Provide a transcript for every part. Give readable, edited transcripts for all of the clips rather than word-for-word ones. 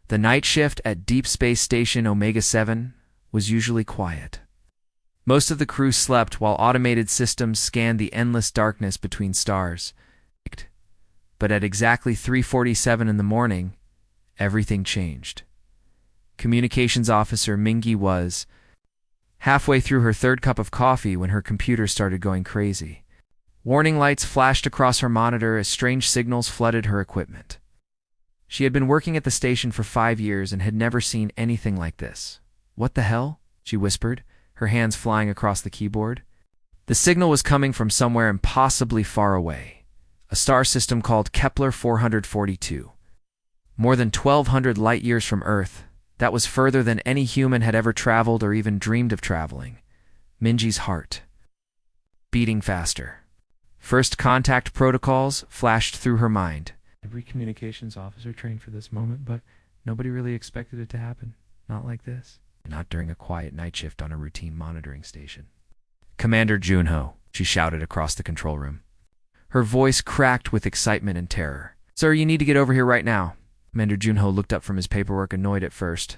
The night shift at Deep Space Station Omega-7 was usually quiet. Most of the crew slept while automated systems scanned the endless darkness between stars. But at exactly 3:47 in the morning, everything changed. Communications Officer Mingy was halfway through her third cup of coffee when her computer started going crazy. Warning lights flashed across her monitor as strange signals flooded her equipment. She had been working at the station for 5 years and had never seen anything like this. "What the hell?" she whispered, her hands flying across the keyboard. The signal was coming from somewhere impossibly far away, a star system called Kepler 442. More than 1,200 light-years from Earth, that was further than any human had ever traveled or even dreamed of traveling. Mingy's heart beating faster. First contact protocols flashed through her mind. Every communications officer trained for this moment, but nobody really expected it to happen. Not like this. Not during a quiet night shift on a routine monitoring station. "Commander Junho," she shouted across the control room. Her voice cracked with excitement and terror. "Sir, you need to get over here right now." Commander Junho looked up from his paperwork, annoyed at first.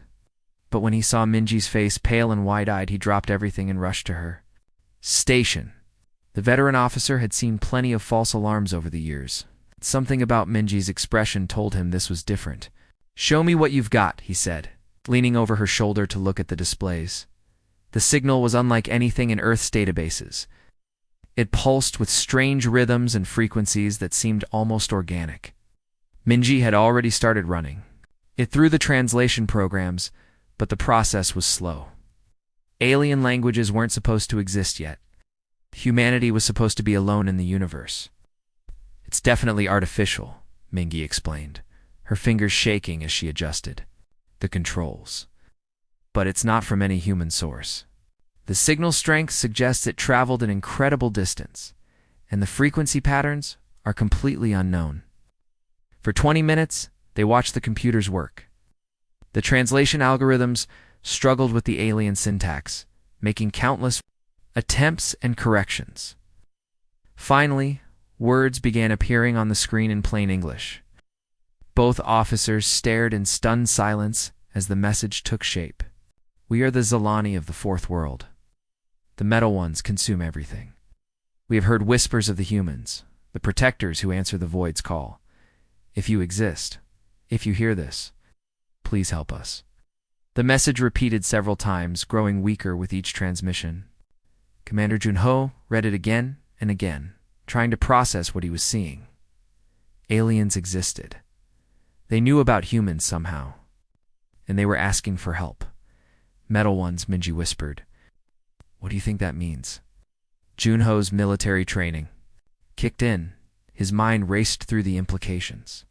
But when he saw Mingy's face, pale and wide-eyed, he dropped everything and rushed to her. "Station." The veteran officer had seen plenty of false alarms over the years. Something about Mingy's expression told him this was different. "Show me what you've got," he said, leaning over her shoulder to look at the displays. The signal was unlike anything in Earth's databases. It pulsed with strange rhythms and frequencies that seemed almost organic. Mingy had already started running. It threw the translation programs, but the process was slow. Alien languages weren't supposed to exist yet. Humanity was supposed to be alone in the universe. "It's definitely artificial," Mingy explained, her fingers shaking as she adjusted the controls. "But it's not from any human source. The signal strength suggests it traveled an incredible distance, and the frequency patterns are completely unknown." For 20 minutes, they watched the computers work. The translation algorithms struggled with the alien syntax, making countless attempts and corrections. Finally, words began appearing on the screen in plain English. Both officers stared in stunned silence as the message took shape. "We are the Zalani of the Fourth World. The metal ones consume everything. We have heard whispers of the humans, the protectors who answer the void's call. If you exist, if you hear this, please help us." The message repeated several times, growing weaker with each transmission. Commander Junho read it again and again, trying to process what he was seeing. Aliens existed. They knew about humans somehow, and they were asking for help. "Metal ones," Mingy whispered. "What do you think that means?" Junho's military training kicked in. His mind raced through the implications.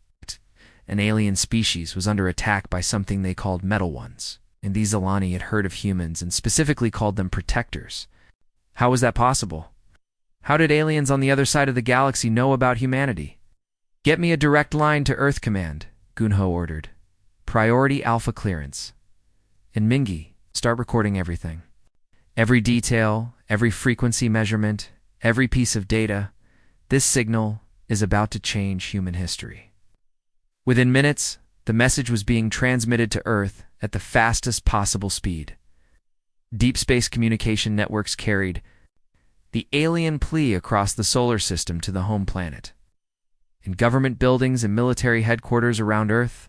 An alien species was under attack by something they called metal ones, and these Zalani had heard of humans and specifically called them protectors. How was that possible? How did aliens on the other side of the galaxy know about humanity? "Get me a direct line to Earth Command," Junho ordered. "Priority Alpha clearance. And Mingy, start recording everything. Every detail, every frequency measurement, every piece of data. This signal is about to change human history." Within minutes, the message was being transmitted to Earth at the fastest possible speed. Deep space communication networks carried the alien plea across the solar system to the home planet. In government buildings and military headquarters around Earth,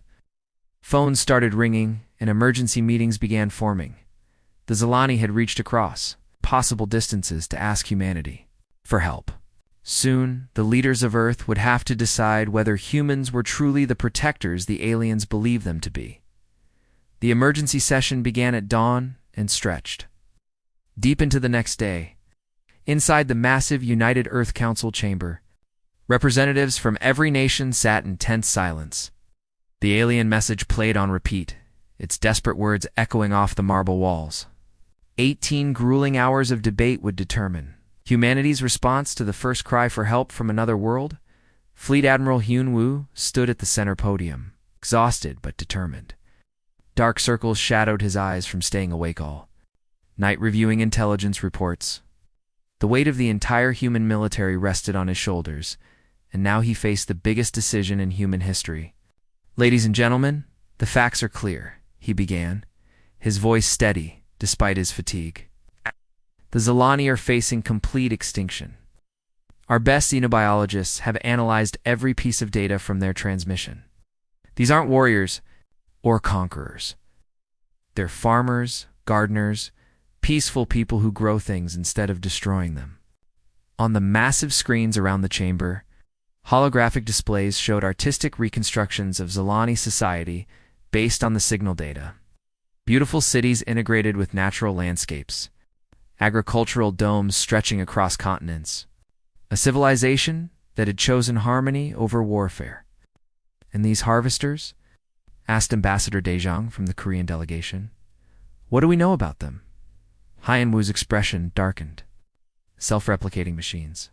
phones started ringing and emergency meetings began forming. The Zalani had reached across possible distances to ask humanity for help. Soon, the leaders of Earth would have to decide whether humans were truly the protectors the aliens believed them to be. The emergency session began at dawn and stretched deep into the next day. Inside the massive United Earth Council chamber, representatives from every nation sat in tense silence. The alien message played on repeat, its desperate words echoing off the marble walls. 18 grueling hours of debate would determine humanity's response to the first cry for help from another world. Fleet Admiral Hyun Woo stood at the center podium, exhausted but determined. Dark circles shadowed his eyes from staying awake all night reviewing intelligence reports. The weight of the entire human military rested on his shoulders, and now he faced the biggest decision in human history. "Ladies and gentlemen, The facts are clear, he began, his voice steady despite his fatigue. The Zilani are facing complete extinction. Our best xenobiologists have analyzed every piece of data from their transmission. These aren't warriors or conquerors. They're farmers, gardeners, peaceful people who grow things instead of destroying them. On the massive screens around the chamber, holographic displays showed artistic reconstructions of Zilani society based on the signal data. Beautiful cities integrated with natural landscapes, agricultural domes stretching across continents, a civilization that had chosen harmony over warfare. And these harvesters? Asked Ambassador Daejong from the Korean delegation. What do we know about them? Hyenwoo's expression darkened. Self-replicating machines.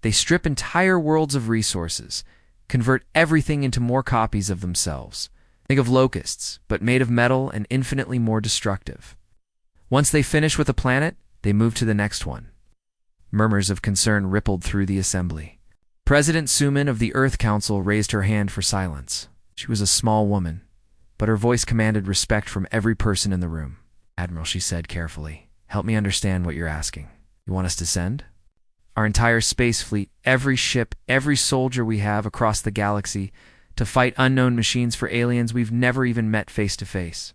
They strip entire worlds of resources, convert everything into more copies of themselves. Think of locusts, but made of metal and infinitely more destructive. Once they finish with a planet, they move to the next one. Murmurs of concern rippled through the assembly. President Suman of the Earth Council raised her hand for silence. She was a small woman, but her voice commanded respect from every person in the room. Admiral, she said carefully, help me understand what you're asking. You want us to send? Our entire space fleet, every ship, every soldier we have across the galaxy, to fight unknown machines for aliens we've never even met face to face.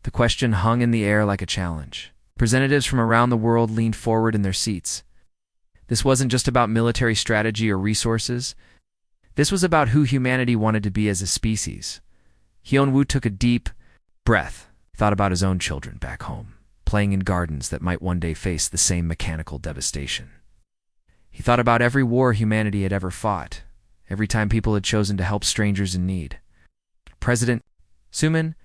The question hung in the air like a challenge. Representatives from around the world leaned forward in their seats. This wasn't just about military strategy or resources. This was about who humanity wanted to be as a species. Hyunwoo took a deep breath, thought about his own children back home, playing in gardens that might one day face the same mechanical devastation. He thought about every war humanity had ever fought, every time people had chosen to help strangers in need. President Suman,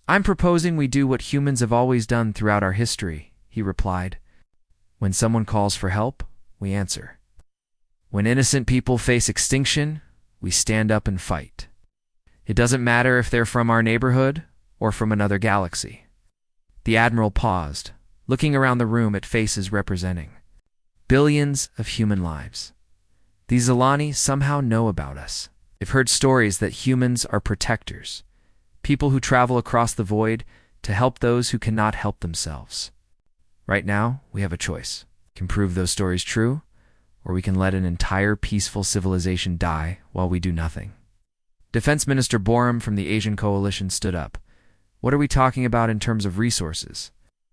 I'm proposing we do what humans have always done throughout our history, he replied. When someone calls for help, we answer. When innocent people face extinction, we stand up and fight. It doesn't matter if they're from our neighborhood or from another galaxy. The Admiral paused, looking around the room at faces representing billions of human lives. These Zilani somehow know about us. They've heard stories that humans are protectors, people who travel across the void to help those who cannot help themselves. Right now, we have a choice. We can prove those stories true, or we can let an entire peaceful civilization die while we do nothing. Defense Minister Borum from the Asian Coalition stood up. What are we talking about in terms of resources?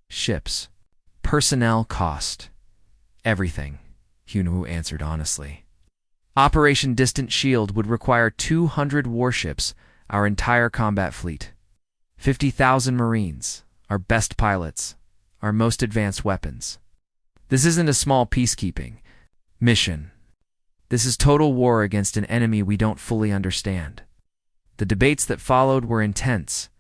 Ships. Personnel cost. Everything, Hyunwoo answered honestly. Operation Distant Shield would require 200 warships, our entire combat fleet. 50,000 Marines, our best pilots, our most advanced weapons. This isn't a small peacekeeping mission. This is total war against an enemy we don't fully understand. The debates that followed were intense.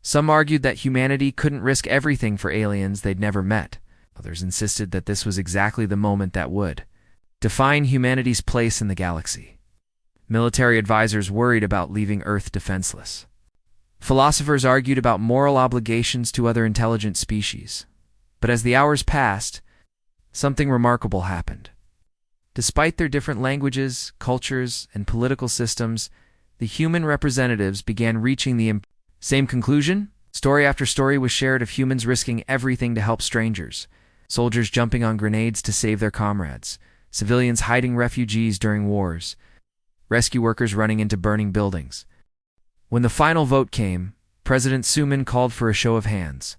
Some argued that humanity couldn't risk everything for aliens they'd never met. Others insisted that this was exactly the moment that would define humanity's place in the galaxy. Military advisors worried about leaving Earth defenseless. Philosophers argued about moral obligations to other intelligent species. But as the hours passed, something remarkable happened. Despite their different languages, cultures, and political systems, the human representatives began reaching the same conclusion. Story after story was shared of humans risking everything to help strangers, soldiers jumping on grenades to save their comrades, civilians hiding refugees during wars, rescue workers running into burning buildings. When the final vote came, President Suman called for a show of hands.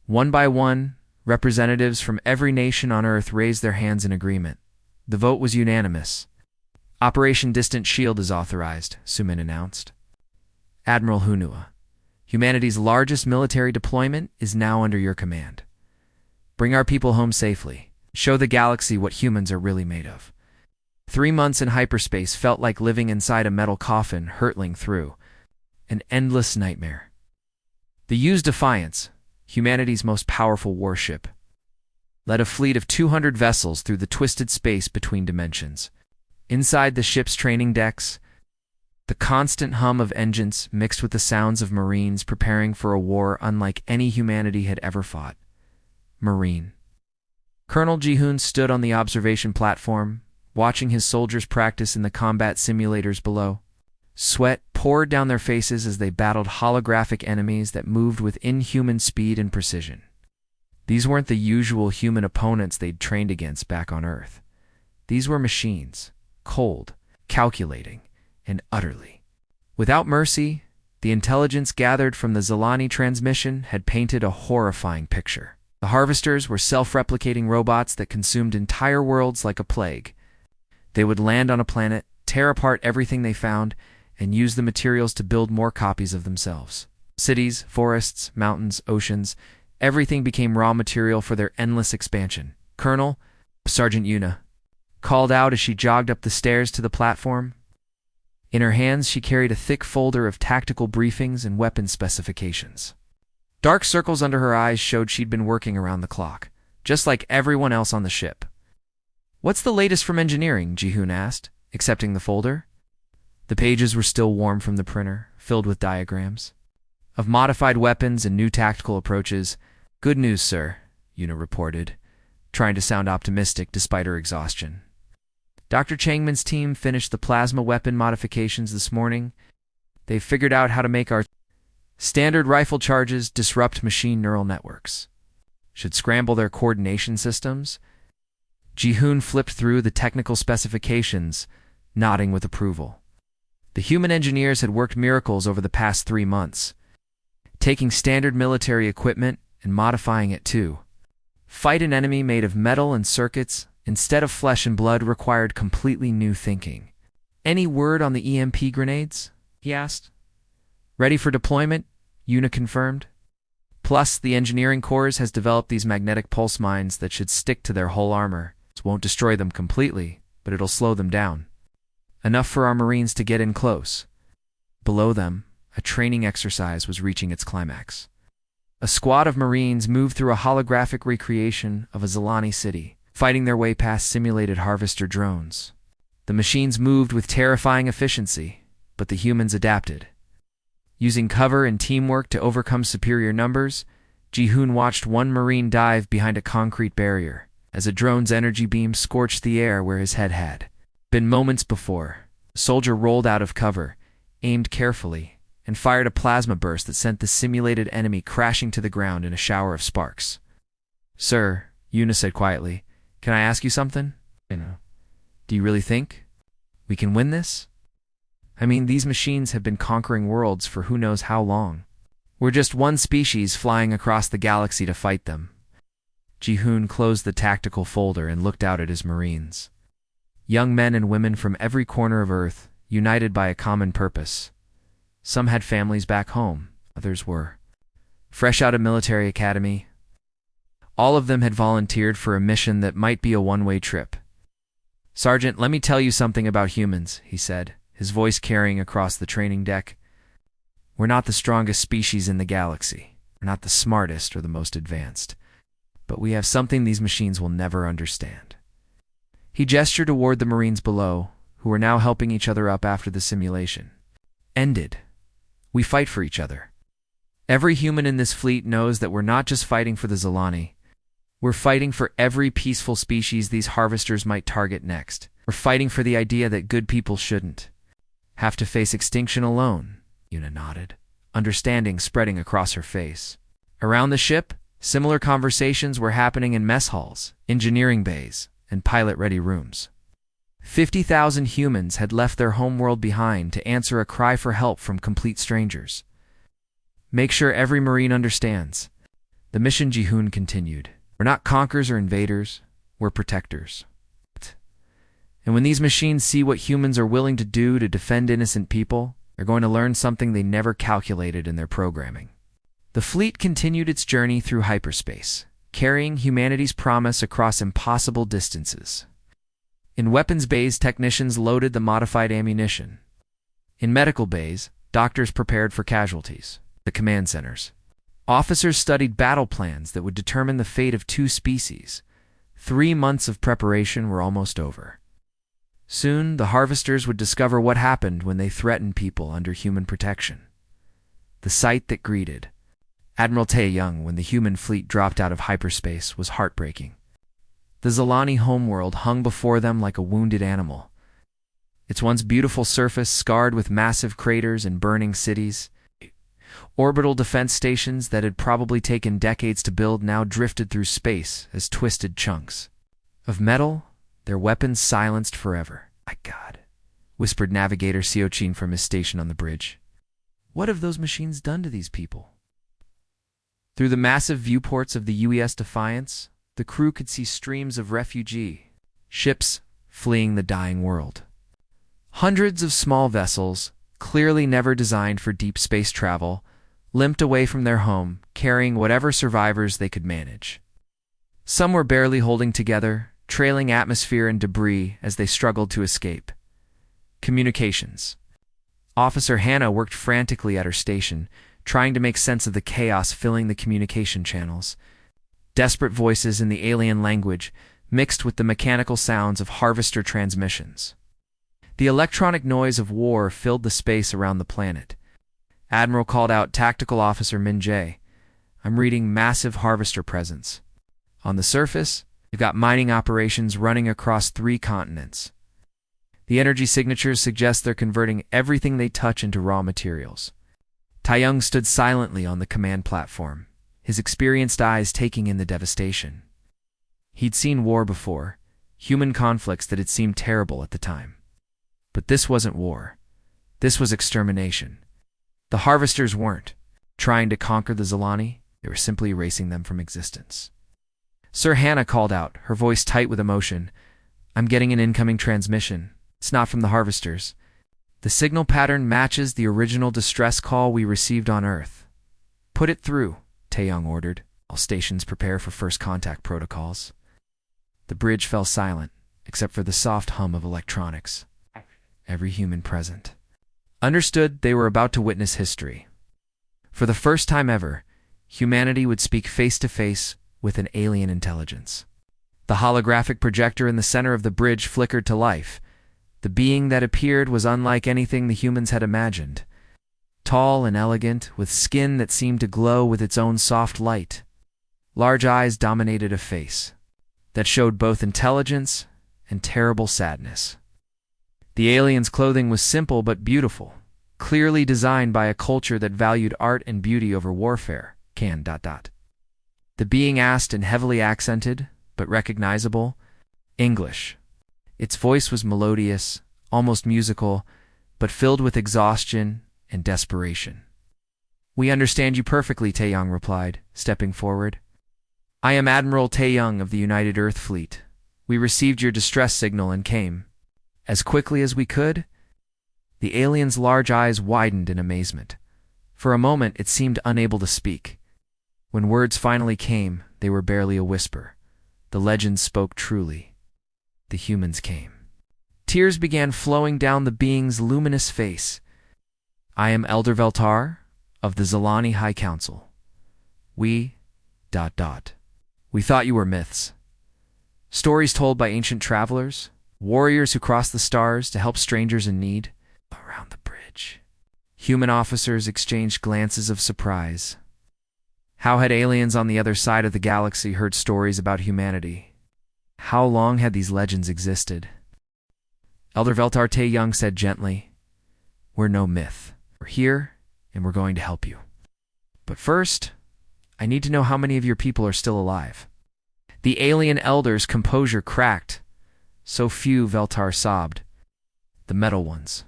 One by one, representatives from every nation on Earth raised their hands in agreement. The vote was unanimous. Operation Distant Shield is authorized, Suman announced. Admiral Hunua, humanity's largest military deployment is now under your command. Bring our people home safely. Show the galaxy what humans are really made of. 3 months in hyperspace felt like living inside a metal coffin hurtling through an endless nightmare. The U's Defiance, humanity's most powerful warship, led a fleet of 200 vessels through the twisted space between dimensions. Inside the ship's training decks, the constant hum of engines mixed with the sounds of Marines preparing for a war unlike any humanity had ever fought. Marine. Colonel Ji-hoon stood on the observation platform, watching his soldiers practice in the combat simulators below. Sweat poured down their faces as they battled holographic enemies that moved with inhuman speed and precision. These weren't the usual human opponents they'd trained against back on Earth. These were machines, cold, calculating, and utterly without mercy. The intelligence gathered from the Zilani transmission had painted a horrifying picture. The harvesters were self-replicating robots that consumed entire worlds like a plague. They would land on a planet, tear apart everything they found, and use the materials to build more copies of themselves. Cities, forests, mountains, oceans, everything became raw material for their endless expansion. Colonel, Sergeant Una, called out as she jogged up the stairs to the platform. In her hands, she carried a thick folder of tactical briefings and weapon specifications. Dark circles under her eyes showed she'd been working around the clock, just like everyone else on the ship. "What's the latest from engineering?" Ji-hoon asked, accepting the folder. The pages were still warm from the printer, filled with diagrams of modified weapons and new tactical approaches. "Good news, sir," Una reported, trying to sound optimistic despite her exhaustion. "Dr. Changman's team finished the plasma weapon modifications this morning. They've figured out how to make our standard rifle charges disrupt machine neural networks. Should scramble their coordination systems." Ji-hoon flipped through the technical specifications, nodding with approval. The human engineers had worked miracles over the past 3 months, taking standard military equipment and modifying it too. Fight an enemy made of metal and circuits instead of flesh and blood required completely new thinking. "Any word on the EMP grenades?" he asked. "Ready for deployment," Una confirmed. "Plus, the engineering corps has developed these magnetic pulse mines that should stick to their hull armor. It won't destroy them completely, but it'll slow them down. Enough for our Marines to get in close." Below them, a training exercise was reaching its climax. A squad of Marines moved through a holographic recreation of a Zilani city, fighting their way past simulated harvester drones. The machines moved with terrifying efficiency, but the humans adapted. Using cover and teamwork to overcome superior numbers, Ji-hoon watched one Marine dive behind a concrete barrier as a drone's energy beam scorched the air where his head had been moments before. The soldier rolled out of cover, aimed carefully, and fired a plasma burst that sent the simulated enemy crashing to the ground in a shower of sparks. "Sir," Una said quietly, "can I ask you something? Do you really think we can win this? I mean, these machines have been conquering worlds for who knows how long. We're just one species flying across the galaxy to fight them." Ji-hoon closed the tactical folder and looked out at his Marines. Young men and women from every corner of Earth, united by a common purpose. Some had families back home, others were fresh out of military academy. All of them had volunteered for a mission that might be a one-way trip. "Sergeant, let me tell you something about humans," he said, his voice carrying across the training deck. "We're not the strongest species in the galaxy. We're not the smartest or the most advanced. But we have something these machines will never understand." He gestured toward the Marines below, who were now helping each other up after the simulation. "Ended. We fight for each other. Every human in this fleet knows that we're not just fighting for the Zilani. We're fighting for every peaceful species these harvesters might target next. We're fighting for the idea that good people shouldn't have to face extinction alone." Una nodded, understanding spreading across her face. Around the ship, similar conversations were happening in mess halls, engineering bays, and pilot-ready rooms. 50,000 humans had left their homeworld behind to answer a cry for help from complete strangers. "Make sure every Marine understands." The mission, Ji-hoon continued. "We're not conquerors or invaders, we're protectors. And when these machines see what humans are willing to do to defend innocent people, they're going to learn something they never calculated in their programming." The fleet continued its journey through hyperspace, carrying humanity's promise across impossible distances. In weapons bays, technicians loaded the modified ammunition. In medical bays, doctors prepared for casualties. The command centers, officers studied battle plans that would determine the fate of 2 species. 3 months of preparation were almost over. Soon, the harvesters would discover what happened when they threatened people under human protection. The sight that greeted Admiral Tae-young when the human fleet dropped out of hyperspace was heartbreaking. The Zilani homeworld hung before them like a wounded animal. its once beautiful surface scarred with massive craters and burning cities. Orbital defense stations that had probably taken decades to build now drifted through space as twisted chunks of metal, their weapons silenced forever. My God, whispered Navigator Siochin from his station on the bridge. What have those machines done to these people? Through the massive viewports of the UES Defiance, the crew could see streams of refugee ships fleeing the dying world. Hundreds of small vessels, clearly never designed for deep space travel, limped away from their home, carrying whatever survivors they could manage. Some were barely holding together, trailing atmosphere and debris as they struggled to escape. Communications. Officer Hannah worked frantically at her station, trying to make sense of the chaos filling the communication channels. Desperate voices in the alien language mixed with the mechanical sounds of harvester transmissions. The electronic noise of war filled the space around the planet. Admiral called out Tactical Officer Min Jae. I'm reading massive harvester presence. On the surface, you've got mining operations running across 3 continents. The energy signatures suggest they're converting everything they touch into raw materials. Taeyong stood silently on the command platform, his experienced eyes taking in the devastation. He'd seen war before, human conflicts that had seemed terrible at the time. But this wasn't war. This was extermination. The harvesters weren't trying to conquer the Zilani, they were simply erasing them from existence. Sir Hannah called out, her voice tight with emotion. I'm getting an incoming transmission. It's not from the harvesters. The signal pattern matches the original distress call we received on Earth. Put it through, Taeyong ordered. All stations prepare for first contact protocols. The bridge fell silent, except for the soft hum of electronics. Every human present understood they were about to witness history. For the first time ever, humanity would speak face-to-face with an alien intelligence. The holographic projector in the center of the bridge flickered to life. The being that appeared was unlike anything the humans had imagined. Tall and elegant, with skin that seemed to glow with its own soft light. Large eyes dominated a face that showed both intelligence and terrible sadness. The alien's clothing was simple but beautiful, clearly designed by a culture that valued art and beauty over warfare. The being asked in heavily accented, but recognizable, English. Its voice was melodious, almost musical, but filled with exhaustion and desperation. We understand you perfectly, Taeyong replied, stepping forward. I am Admiral Taeyong of the United Earth Fleet. We received your distress signal and came. As quickly as we could? The alien's large eyes widened in amazement. For a moment it seemed unable to speak. When words finally came, they were barely a whisper. The legends spoke truly. The humans came. Tears began flowing down the being's luminous face. I am Elder Veltar of the Zilani High Council. We... We thought you were myths. Stories told by ancient travelers, warriors who crossed the stars to help strangers in need. Around the bridge, human officers exchanged glances of surprise. How had aliens on the other side of the galaxy heard stories about humanity? How long had these legends existed? Elder Veltar Taeyong said gently, We're no myth. We're here, and we're going to help you. But first, I need to know how many of your people are still alive. The alien elder's composure cracked. So few, Veltar sobbed. The metal ones.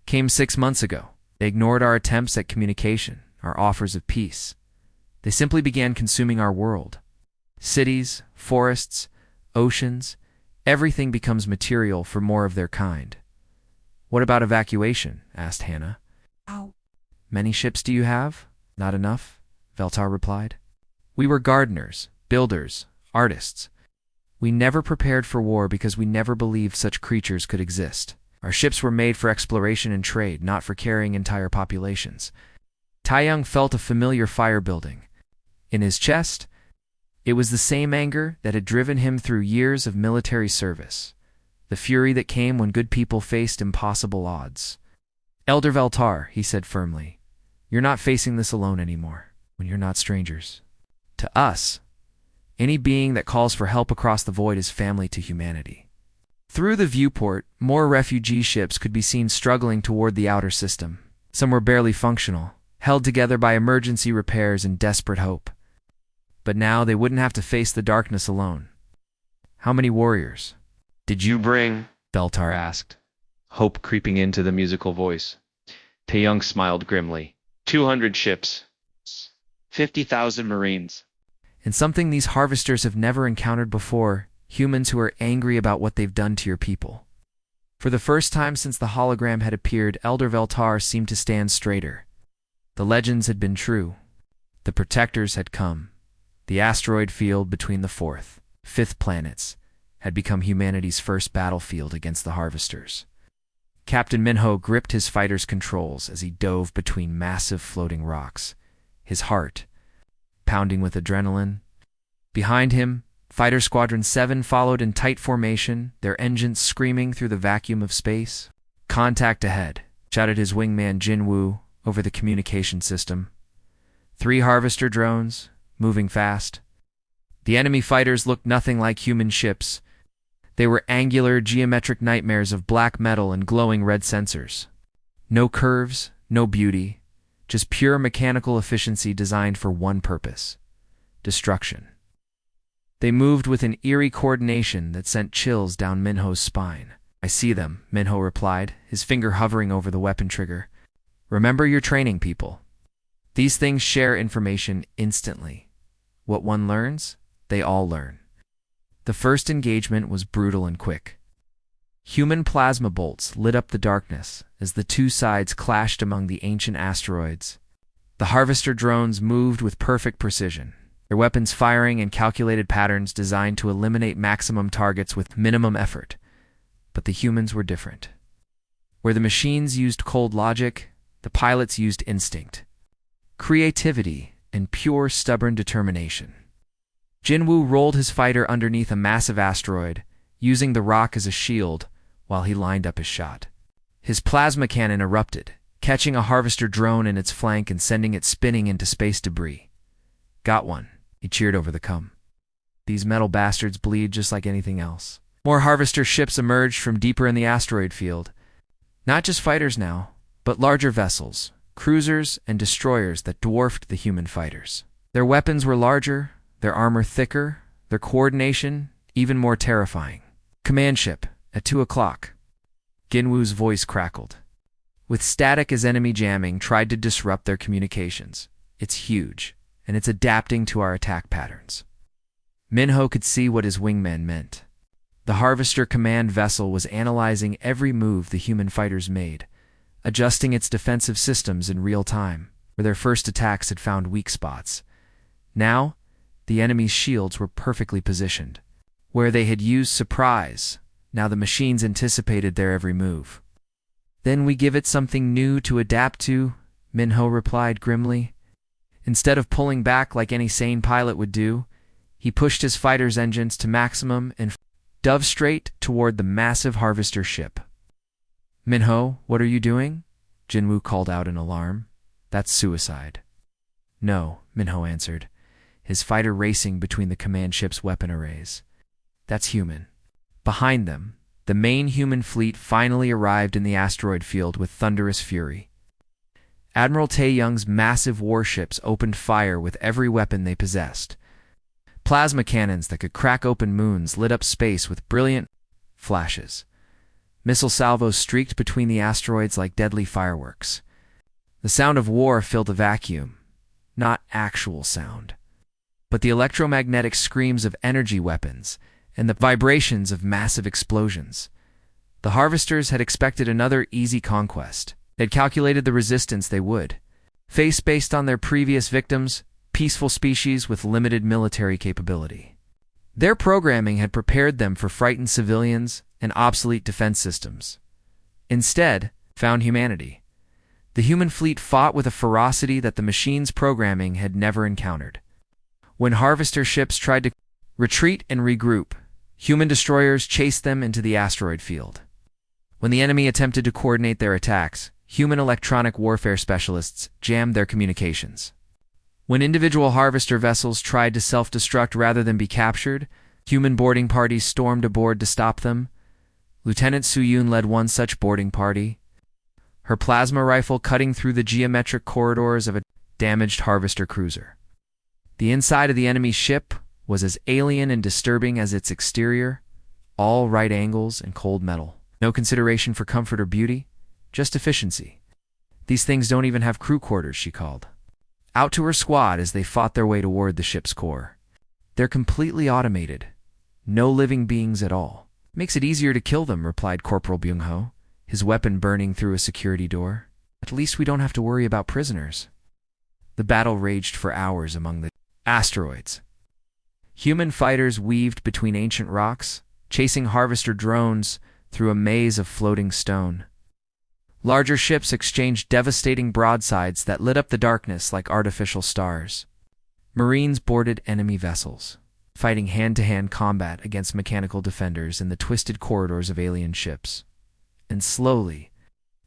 Came 6 months ago. They ignored our attempts at communication, our offers of peace. They simply began consuming our world. Cities, forests, oceans, everything becomes material for more of their kind. What about evacuation? Asked Hannah. How many ships do you have? Not enough, Veltar replied. We were gardeners, builders, artists. We never prepared for war because we never believed such creatures could exist. Our ships were made for exploration and trade, not for carrying entire populations. Taeyong felt a familiar fire building. In his chest, it was the same anger that had driven him through years of military service, the fury that came when good people faced impossible odds. Elder Veltar, he said firmly, you're not facing this alone anymore, when you're not strangers. To us, any being that calls for help across the void is family to humanity. Through the viewport, more refugee ships could be seen struggling toward the outer system. Some were barely functional, held together by emergency repairs and desperate hope. But now they wouldn't have to face the darkness alone. How many warriors Did you bring? Beltar asked. Hope creeping into the musical voice. Taeyong smiled grimly. 200 ships. 50,000 Marines. And something these harvesters have never encountered before, humans who are angry about what they've done to your people. For the first time since the hologram had appeared, Elder Veltar seemed to stand straighter. The legends had been true. The protectors had come. The asteroid field between the fourth, fifth planets had become humanity's first battlefield against the harvesters. Captain Minho gripped his fighter's controls as he dove between massive floating rocks, his heart pounding with adrenaline. Behind him, Fighter Squadron 7 followed in tight formation, their engines screaming through the vacuum of space. "Contact ahead," shouted his wingman Jinwoo over the communication system. 3 harvester drones, moving fast. The enemy fighters looked nothing like human ships. They were angular, geometric nightmares of black metal and glowing red sensors. No curves, no beauty, just pure mechanical efficiency designed for one purpose: destruction. They moved with an eerie coordination that sent chills down Minho's spine. "I see them," Minho replied, his finger hovering over the weapon trigger. "Remember your training, people. These things share information instantly. What one learns, they all learn." The first engagement was brutal and quick. Human plasma bolts lit up the darkness as the two sides clashed among the ancient asteroids. The harvester drones moved with perfect precision, their weapons firing in calculated patterns designed to eliminate maximum targets with minimum effort. But the humans were different. Where the machines used cold logic, the pilots used instinct, creativity, and pure stubborn determination. Jinwoo rolled his fighter underneath a massive asteroid, using the rock as a shield while he lined up his shot. His plasma cannon erupted, catching a harvester drone in its flank and sending it spinning into space debris. "Got one," he cheered over the cum. "These metal bastards bleed just like anything else." More harvester ships emerged from deeper in the asteroid field. Not just fighters now, but larger vessels, cruisers and destroyers that dwarfed the human fighters. Their weapons were larger, their armor thicker, their coordination even more terrifying. "Command ship, at 2 o'clock. Jinwoo's voice crackled. With static as enemy jamming tried to disrupt their communications. "It's huge, and it's adapting to our attack patterns." Minho could see what his wingman meant. The Harvester command vessel was analyzing every move the human fighters made, adjusting its defensive systems in real time, where their first attacks had found weak spots. Now, the enemy's shields were perfectly positioned. Where they had used surprise, now the machines anticipated their every move. "Then we give it something new to adapt to," Minho replied grimly. Instead of pulling back like any sane pilot would do, he pushed his fighter's engines to maximum and dove straight toward the massive harvester ship. "Minho, what are you doing?" Jinwoo called out in alarm. "That's suicide." "No," Minho answered, his fighter racing between the command ship's weapon arrays. "That's human." Behind them, the main human fleet finally arrived in the asteroid field with thunderous fury. Admiral Taeyong's massive warships opened fire with every weapon they possessed. Plasma cannons that could crack open moons lit up space with brilliant flashes. Missile salvos streaked between the asteroids like deadly fireworks. The sound of war filled the vacuum. Not actual sound, but the electromagnetic screams of energy weapons and the vibrations of massive explosions. The harvesters had expected another easy conquest. They'd calculated the resistance they would face based on their previous victims, peaceful species with limited military capability. Their programming had prepared them for frightened civilians and obsolete defense systems. Instead, found humanity. The human fleet fought with a ferocity that the machine's programming had never encountered. When harvester ships tried to retreat and regroup, human destroyers chased them into the asteroid field. When the enemy attempted to coordinate their attacks, human electronic warfare specialists jammed their communications. When individual harvester vessels tried to self-destruct rather than be captured, human boarding parties stormed aboard to stop them. Lieutenant Suyun led one such boarding party, her plasma rifle cutting through the geometric corridors of a damaged harvester cruiser. The inside of the enemy ship was as alien and disturbing as its exterior, all right angles and cold metal. No consideration for comfort or beauty, just efficiency. "These things don't even have crew quarters," she called out to her squad as they fought their way toward the ship's core. "They're completely automated. No living beings at all." "Makes it easier to kill them," replied Corporal Byung-ho, his weapon burning through a security door. "At least we don't have to worry about prisoners." The battle raged for hours among the asteroids. Human fighters weaved between ancient rocks, chasing harvester drones through a maze of floating stone. Larger ships exchanged devastating broadsides that lit up the darkness like artificial stars. Marines boarded enemy vessels, fighting hand-to-hand combat against mechanical defenders in the twisted corridors of alien ships. And slowly,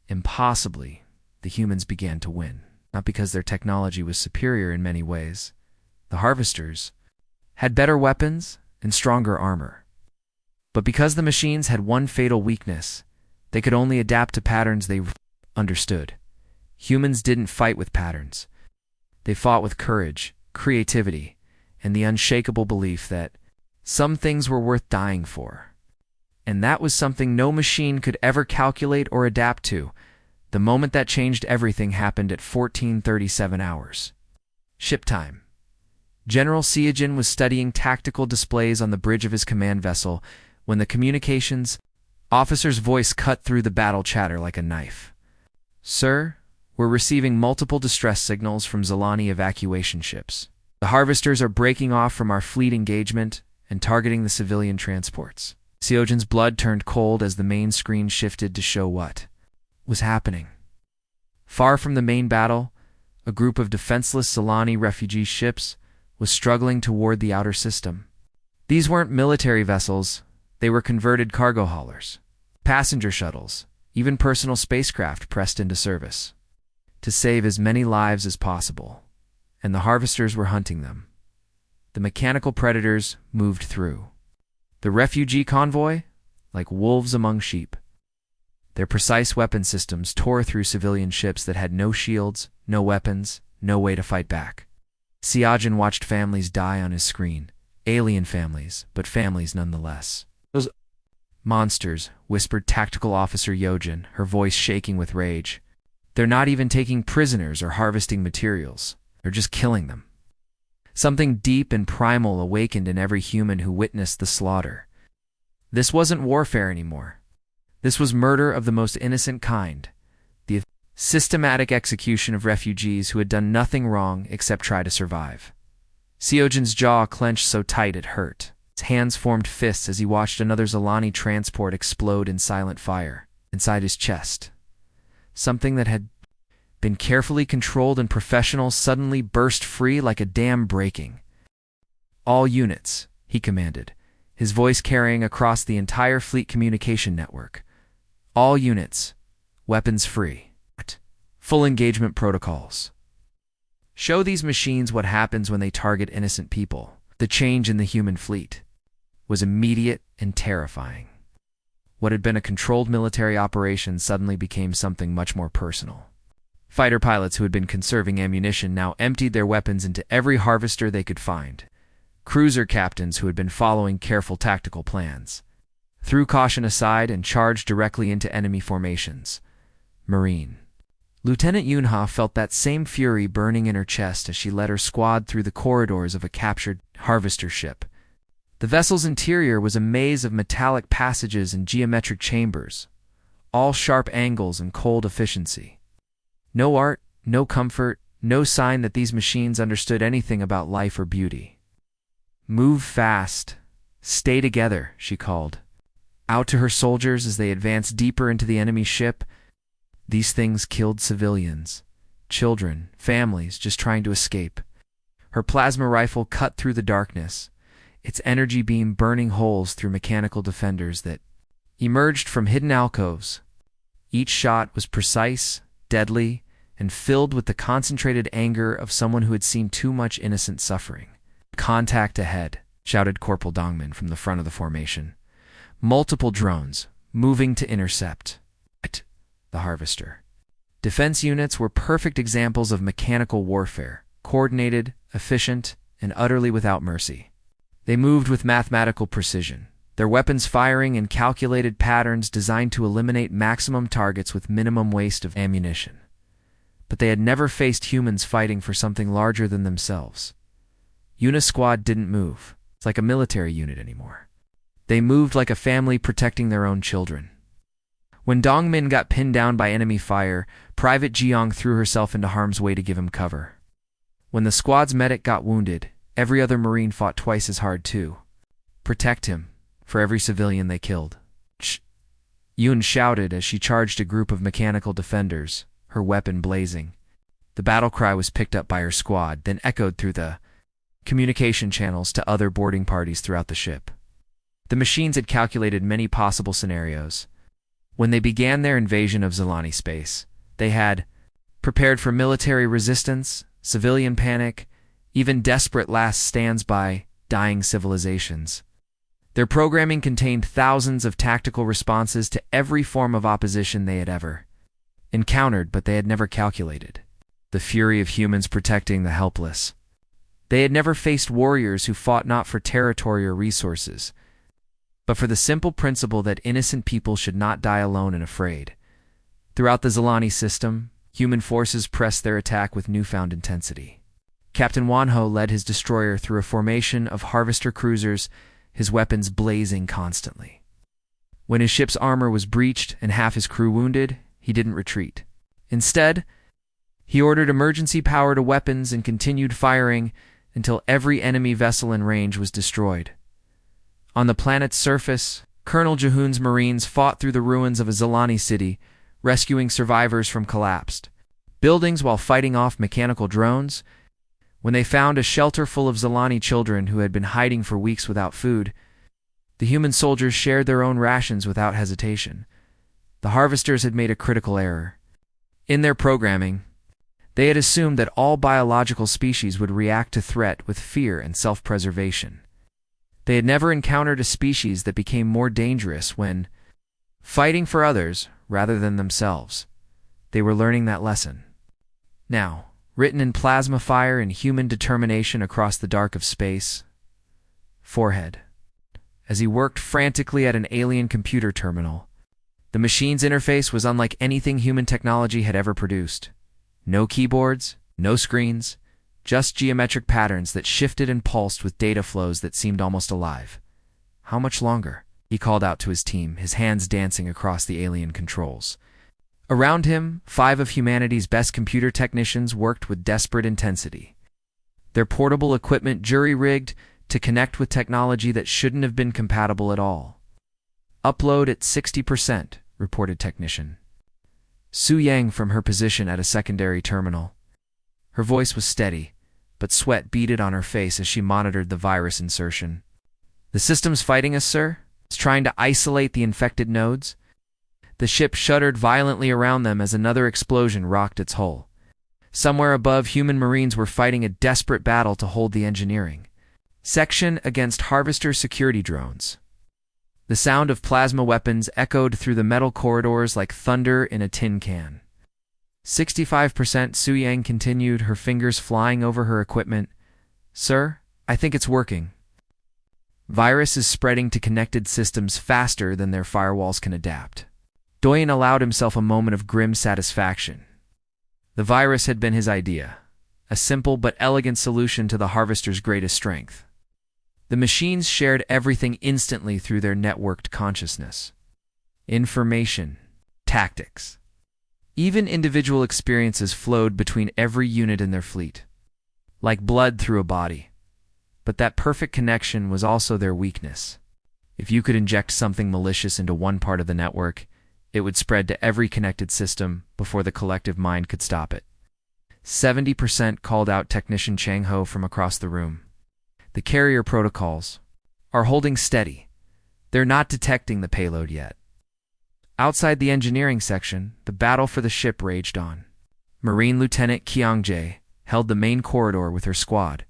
impossibly, the humans began to win. Not because their technology was superior in many ways. The harvesters had better weapons and stronger armor. But because the machines had one fatal weakness, they could only adapt to patterns they understood. Humans didn't fight with patterns. They fought with courage, creativity, and the unshakable belief that some things were worth dying for. And that was something no machine could ever calculate or adapt to. The moment that changed everything happened at 14:37 hours. Ship time. General Seojin was studying tactical displays on the bridge of his command vessel when the communications officer's voice cut through the battle chatter like a knife. "Sir, we're receiving multiple distress signals from Zalani evacuation ships. The harvesters are breaking off from our fleet engagement and targeting the civilian transports." Seojin's blood turned cold as the main screen shifted to show what was happening. Far from the main battle, a group of defenseless Zalani refugee ships was struggling toward the outer system. These weren't military vessels, they were converted cargo haulers, passenger shuttles, even personal spacecraft pressed into service to save as many lives as possible, and the harvesters were hunting them. The mechanical predators moved through. The refugee convoy, like wolves among sheep. Their precise weapon systems tore through civilian ships that had no shields, no weapons, no way to fight back. Seojin watched families die on his screen. Alien families, but families nonetheless. "Those monsters," whispered Tactical Officer Yojin, her voice shaking with rage. "They're not even taking prisoners or harvesting materials. They're just killing them." Something deep and primal awakened in every human who witnessed the slaughter. This wasn't warfare anymore. This was murder of the most innocent kind. The systematic execution of refugees who had done nothing wrong except try to survive. Seojin's jaw clenched so tight it hurt. His hands formed fists as he watched another Zalani transport explode in silent fire. Inside his chest, something that had been carefully controlled and professional suddenly burst free like a dam breaking. "All units," he commanded, his voice carrying across the entire fleet communication network. "All units, weapons free. Full engagement protocols. Show these machines what happens when they target innocent people." The change in the human fleet was immediate and terrifying. What had been a controlled military operation suddenly became something much more personal. Fighter pilots who had been conserving ammunition now emptied their weapons into every harvester they could find. Cruiser captains who had been following careful tactical plans threw caution aside and charged directly into enemy formations. Marine. Lieutenant Yunha felt that same fury burning in her chest as she led her squad through the corridors of a captured harvester ship. The vessel's interior was a maze of metallic passages and geometric chambers, all sharp angles and cold efficiency. No art, no comfort, no sign that these machines understood anything about life or beauty. "Move fast. Stay together," she called out to her soldiers as they advanced deeper into the enemy ship. These things killed civilians, children, families just trying to escape. Her plasma rifle cut through the darkness, its energy beam burning holes through mechanical defenders that emerged from hidden alcoves. Each shot was precise, deadly, and filled with the concentrated anger of someone who had seen too much innocent suffering. "Contact ahead," shouted Corporal Dongman from the front of the formation. Multiple drones, moving to intercept the harvester. Defense units were perfect examples of mechanical warfare, coordinated, efficient, and utterly without mercy. They moved with mathematical precision, their weapons firing in calculated patterns designed to eliminate maximum targets with minimum waste of ammunition. But they had never faced humans fighting for something larger than themselves. Unisquad didn't move like a military unit anymore. They moved like a family protecting their own children. When Dongmin got pinned down by enemy fire, Private Jiang threw herself into harm's way to give him cover. When the squad's medic got wounded, every other Marine fought twice as hard too. Protect him, for every civilian they killed. Shh! Yun shouted as she charged a group of mechanical defenders, her weapon blazing. The battle cry was picked up by her squad, then echoed through the communication channels to other boarding parties throughout the ship. The machines had calculated many possible scenarios. When they began their invasion of Zilani space, they had prepared for military resistance, civilian panic, even desperate last stands by dying civilizations. Their programming contained thousands of tactical responses to every form of opposition they had ever encountered, but they had never calculated the fury of humans protecting the helpless. They had never faced warriors who fought not for territory or resources, but for the simple principle that innocent people should not die alone and afraid. Throughout the Zilani system, human forces pressed their attack with newfound intensity. Captain Wanho led his destroyer through a formation of harvester cruisers, his weapons blazing constantly. When his ship's armor was breached and half his crew wounded, he didn't retreat. Instead, he ordered emergency power to weapons and continued firing until every enemy vessel in range was destroyed. On the planet's surface, Colonel Jahun's Marines fought through the ruins of a Zilani city, rescuing survivors from collapsed buildings while fighting off mechanical drones. When they found a shelter full of Zilani children who had been hiding for weeks without food, the human soldiers shared their own rations without hesitation. The harvesters had made a critical error. In their programming, they had assumed that all biological species would react to threat with fear and self-preservation. They had never encountered a species that became more dangerous when fighting for others rather than themselves. They were learning that lesson. Now, written in plasma fire and human determination across the dark of space. Forehead. As he worked frantically at an alien computer terminal, the machine's interface was unlike anything human technology had ever produced. No keyboards, no screens, just geometric patterns that shifted and pulsed with data flows that seemed almost alive. How much longer? He called out to his team, his hands dancing across the alien controls. Around him, 5 of humanity's best computer technicians worked with desperate intensity. Their portable equipment jury-rigged to connect with technology that shouldn't have been compatible at all. Upload at 60%, reported technician Su Yang from her position at a secondary terminal. Her voice was steady, but sweat beaded on her face as she monitored the virus insertion. The system's fighting us, sir? It's trying to isolate the infected nodes? The ship shuddered violently around them as another explosion rocked its hull. Somewhere above, human Marines were fighting a desperate battle to hold the engineering section against harvester security drones. The sound of plasma weapons echoed through the metal corridors like thunder in a tin can. 65%, Su Yang continued, her fingers flying over her equipment. Sir, I think it's working. Virus is spreading to connected systems faster than their firewalls can adapt. Doyen allowed himself a moment of grim satisfaction. The virus had been his idea, a simple but elegant solution to the harvester's greatest strength. The machines shared everything instantly through their networked consciousness. Information, tactics. Even individual experiences flowed between every unit in their fleet, like blood through a body. But that perfect connection was also their weakness. If you could inject something malicious into one part of the network, it would spread to every connected system before the collective mind could stop it. 70%, called out Technician Chang Ho from across the room. The carrier protocols are holding steady. They're not detecting the payload yet. Outside the engineering section, the battle for the ship raged on. Marine Lieutenant Qiang Jie held the main corridor with her squad,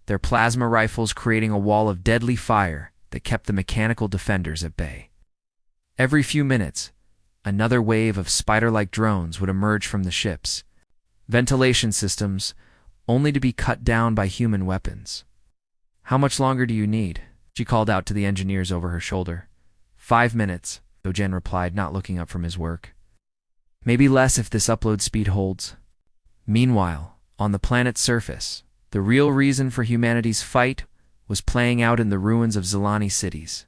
their plasma rifles creating a wall of deadly fire that kept the mechanical defenders at bay. Every few minutes, another wave of spider-like drones would emerge from the ships, ventilation systems, only to be cut down by human weapons. "How much longer do you need?" she called out to the engineers over her shoulder. 5 minutes, Dogen replied, not looking up from his work. "Maybe less if this upload speed holds." Meanwhile, on the planet's surface, the real reason for humanity's fight was playing out in the ruins of Zilani cities.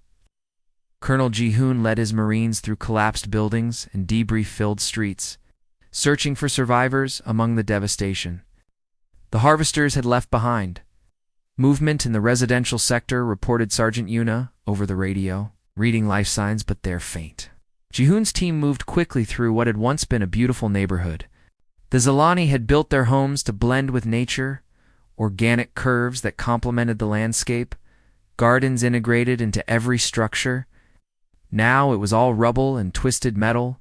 Colonel Ji-hoon led his Marines through collapsed buildings and debris-filled streets, searching for survivors among the devastation. The harvesters had left behind. "Movement in the residential sector," reported Sergeant Yuna over the radio, reading life signs, but they're faint. Ji-hoon's team moved quickly through what had once been a beautiful neighborhood. The Zilani had built their homes to blend with nature, organic curves that complemented the landscape, gardens integrated into every structure. Now it was all rubble and twisted metal,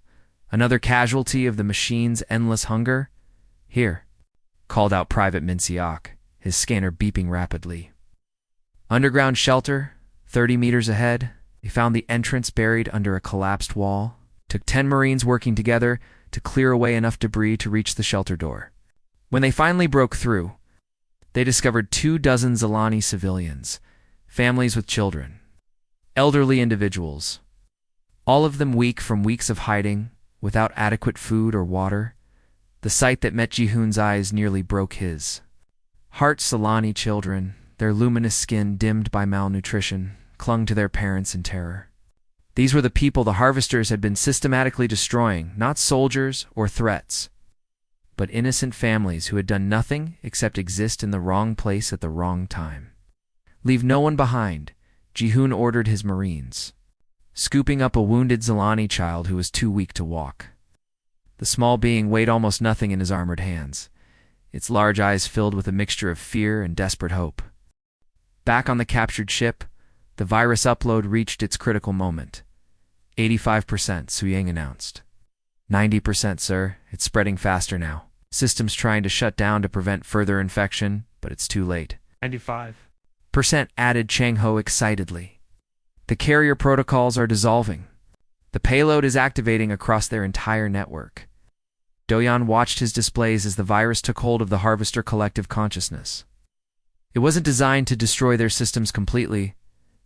another casualty of the machine's endless hunger. "Here," called out Private Minsiok, his scanner beeping rapidly. Underground shelter, 30 meters ahead. They found the entrance buried under a collapsed wall. Took 10 Marines working together to clear away enough debris to reach the shelter door. When they finally broke through, they discovered 24 Zilani civilians, families with children, elderly individuals, all of them weak from weeks of hiding, without adequate food or water. The sight that met Ji-hoon's eyes nearly broke his. Heart Zilani children, their luminous skin dimmed by malnutrition, clung to their parents in terror. These were the people the harvesters had been systematically destroying, not soldiers or threats, but innocent families who had done nothing except exist in the wrong place at the wrong time. "Leave no one behind," Ji-hoon ordered his Marines, scooping up a wounded Zilani child who was too weak to walk. The small being weighed almost nothing in his armored hands, its large eyes filled with a mixture of fear and desperate hope. Back on the captured ship, the virus upload reached its critical moment. 85%, Suyang announced. 90%, sir. It's spreading faster now. System's trying to shut down to prevent further infection, but it's too late. 95%, added Chang Ho excitedly. The carrier protocols are dissolving. The payload is activating across their entire network. Doyan watched his displays as the virus took hold of the Harvester collective consciousness. It wasn't designed to destroy their systems completely.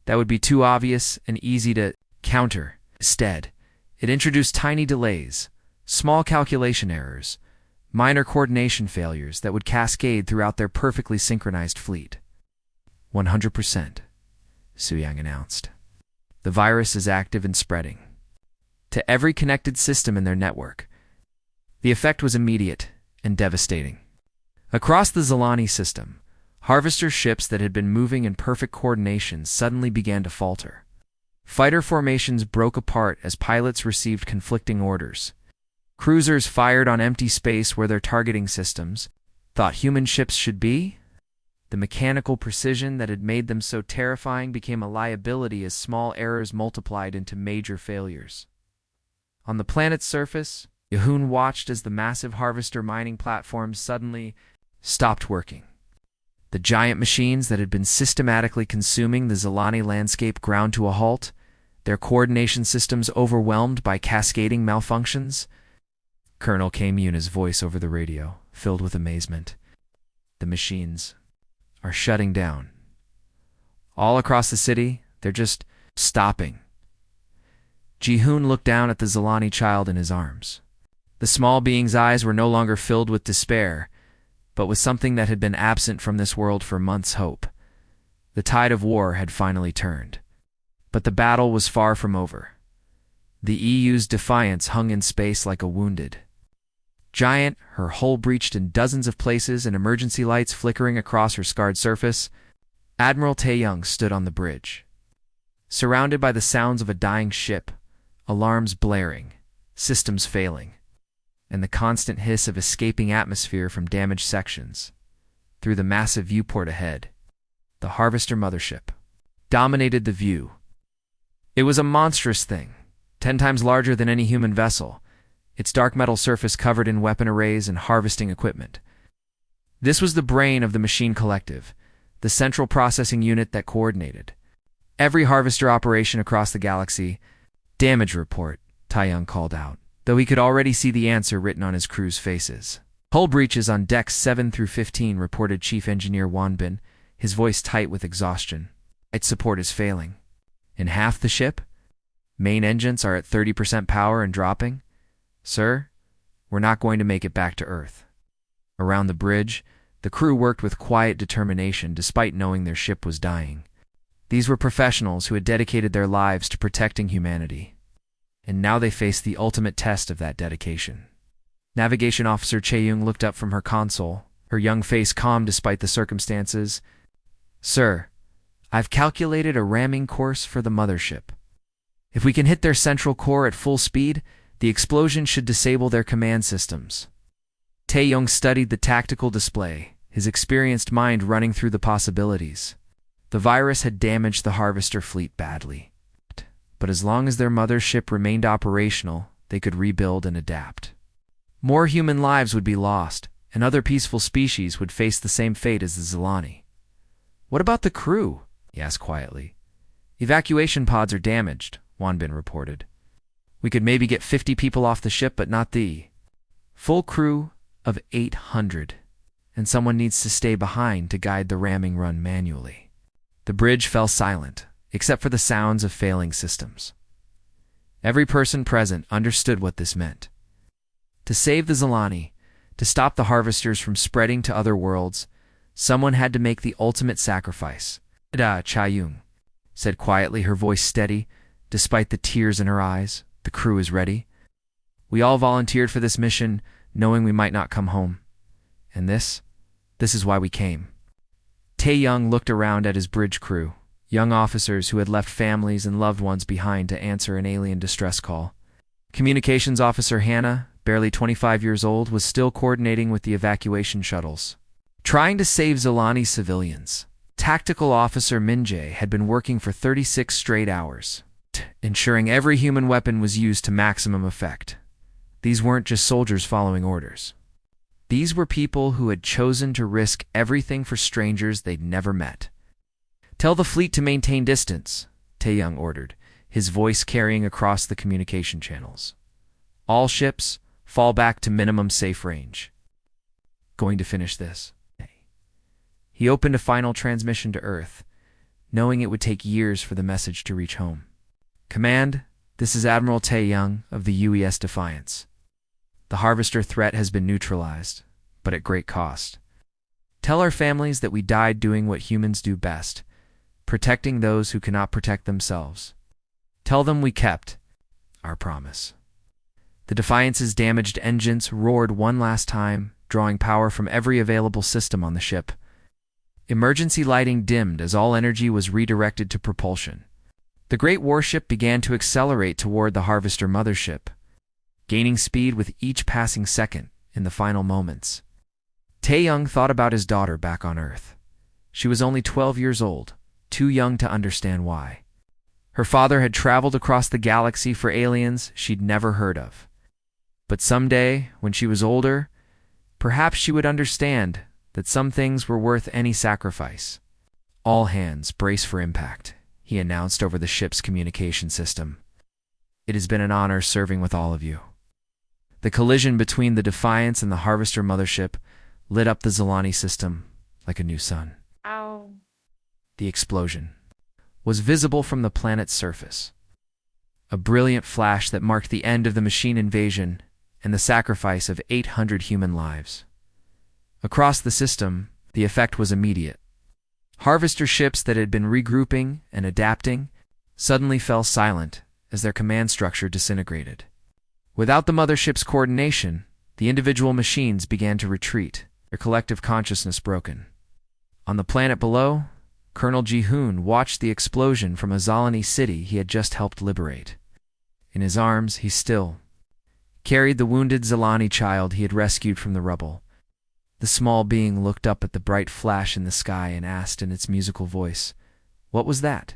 That would be too obvious and easy to counter. Instead, it introduced tiny delays, small calculation errors, minor coordination failures that would cascade throughout their perfectly synchronized fleet. 100%, Suyang announced. The virus is active and spreading to every connected system in their network. The effect was immediate and devastating. Across the Zilani system, Harvester ships that had been moving in perfect coordination suddenly began to falter. Fighter formations broke apart as pilots received conflicting orders. Cruisers fired on empty space where their targeting systems thought human ships should be. The mechanical precision that had made them so terrifying became a liability as small errors multiplied into major failures. On the planet's surface, Ji-hoon watched as the massive Harvester mining platforms suddenly stopped working. The giant machines that had been systematically consuming the Zilani landscape ground to a halt, their coordination systems overwhelmed by cascading malfunctions. Colonel Yuna's voice over the radio, filled with amazement. "The machines are shutting down. All across the city, they're just stopping." Ji-hoon looked down at the Zilani child in his arms. The small being's eyes were no longer filled with despair, but with something that had been absent from this world for months: hope. The tide of war had finally turned. But the battle was far from over. The EU's defiance hung in space like a wounded giant, her hull breached in dozens of places and emergency lights flickering across her scarred surface. Admiral Tae-young stood on the bridge, surrounded by the sounds of a dying ship, alarms blaring, systems failing, and the constant hiss of escaping atmosphere from damaged sections. Through the massive viewport ahead, the Harvester mothership dominated the view. It was a monstrous thing, 10 times larger than any human vessel, its dark metal surface covered in weapon arrays and harvesting equipment. This was the brain of the machine collective, the central processing unit that coordinated every harvester operation across the galaxy. Damage report, Taeyong called out, though he could already see the answer written on his crew's faces. Hull breaches on decks 7 through 15, reported Chief Engineer Wanbin, his voice tight with exhaustion. Light support is failing. In half the ship? Main engines are at 30% power and dropping? Sir, we're not going to make it back to Earth. Around the bridge, the crew worked with quiet determination despite knowing their ship was dying. These were professionals who had dedicated their lives to protecting humanity. And now they faced the ultimate test of that dedication. Navigation Officer Chae-young looked up from her console, her young face calm despite the circumstances. Sir, I've calculated a ramming course for the mothership. If we can hit their central core at full speed, the explosion should disable their command systems. Tae-young studied the tactical display, his experienced mind running through the possibilities. The virus had damaged the Harvester fleet badly. But as long as their mothership remained operational, they could rebuild and adapt. More human lives would be lost, and other peaceful species would face the same fate as the Zilani. What about the crew? He asked quietly. Evacuation pods are damaged, Wanbin reported. We could maybe get 50 people off the ship, but not the full crew of 800, and someone needs to stay behind to guide the ramming run manually. The bridge fell silent, except for the sounds of failing systems. Every person present understood what this meant. To save the Zilani, to stop the Harvesters from spreading to other worlds, someone had to make the ultimate sacrifice. Chae-young said quietly, her voice steady, despite the tears in her eyes. The crew is ready. We all volunteered for this mission, knowing we might not come home. And this is why we came. Tae-young looked around at his bridge crew, young officers who had left families and loved ones behind to answer an alien distress call. Communications Officer Hannah, barely 25 years old, was still coordinating with the evacuation shuttles, trying to save Zilani civilians. Tactical Officer Min-jae had been working for 36 straight hours, ensuring every human weapon was used to maximum effect. These weren't just soldiers following orders. These were people who had chosen to risk everything for strangers they'd never met. Tell the fleet to maintain distance, Tae-young ordered, his voice carrying across the communication channels. All ships, fall back to minimum safe range. Going to finish this. He opened a final transmission to Earth, knowing it would take years for the message to reach home. Command, this is Admiral Tae-young of the UES Defiance. The Harvester threat has been neutralized, but at great cost. Tell our families that we died doing what humans do best, protecting those who cannot protect themselves. Tell them we kept our promise. The Defiance's damaged engines roared one last time, drawing power from every available system on the ship. Emergency lighting dimmed as all energy was redirected to propulsion. The great warship began to accelerate toward the Harvester mothership, gaining speed with each passing second in the final moments. Tae-young thought about his daughter back on Earth. She was only 12 years old, too young to understand why. Her father had traveled across the galaxy for aliens she'd never heard of. But someday, when she was older, perhaps she would understand that some things were worth any sacrifice. All hands, brace for impact, he announced over the ship's communication system. It has been an honor serving with all of you. The collision between the Defiance and the Harvester mothership lit up the Zilani system like a new sun. Ow. The explosion was visible from the planet's surface. A brilliant flash that marked the end of the machine invasion and the sacrifice of 800 human lives. Across the system, the effect was immediate. Harvester ships that had been regrouping and adapting suddenly fell silent as their command structure disintegrated. Without the mothership's coordination, the individual machines began to retreat, their collective consciousness broken. On the planet below, Colonel Ji-hoon watched the explosion from a Zilani city he had just helped liberate. In his arms, he still carried the wounded Zilani child he had rescued from the rubble. The small being looked up at the bright flash in the sky and asked in its musical voice, "What was that?"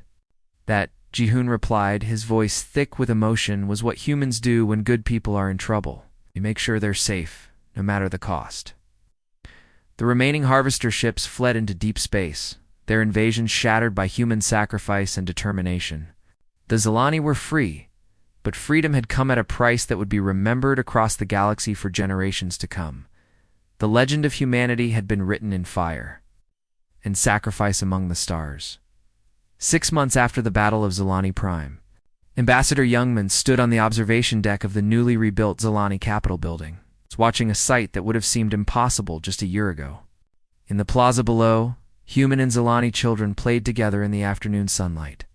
That, Ji-hoon replied, his voice thick with emotion, was what humans do when good people are in trouble. We make sure they're safe, no matter the cost. The remaining Harvester ships fled into deep space, their invasion shattered by human sacrifice and determination. The Zilani were free, But freedom had come at a price that would be remembered across the galaxy for generations to come. The legend of humanity had been written in fire and sacrifice among the stars. 6 months after the Battle of Zilani Prime, Ambassador Youngman stood on the observation deck of the newly rebuilt Zilani Capitol building, watching a sight that would have seemed impossible just a year ago. In the plaza below, human and Zilani children played together in the afternoon sunlight,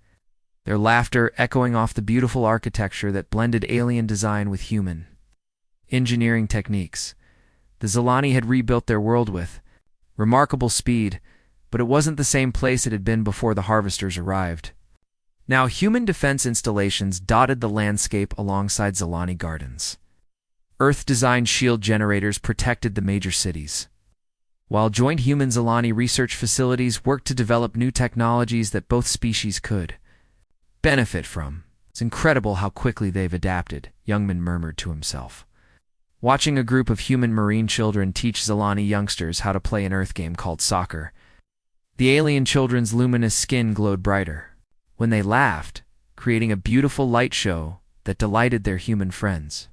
their laughter echoing off the beautiful architecture that blended alien design with human engineering techniques. The Zilani had rebuilt their world with remarkable speed, but it wasn't the same place it had been before the harvesters arrived. Now human defense installations dotted the landscape alongside Zilani gardens. Earth-designed shield generators protected the major cities, while joint human-Zilani research facilities worked to develop new technologies that both species could benefit from. It's incredible how quickly they've adapted, Youngman murmured to himself, watching a group of human marine children teach Zilani youngsters how to play an Earth game called soccer. The alien children's luminous skin glowed brighter when they laughed, creating a beautiful light show that delighted their human friends.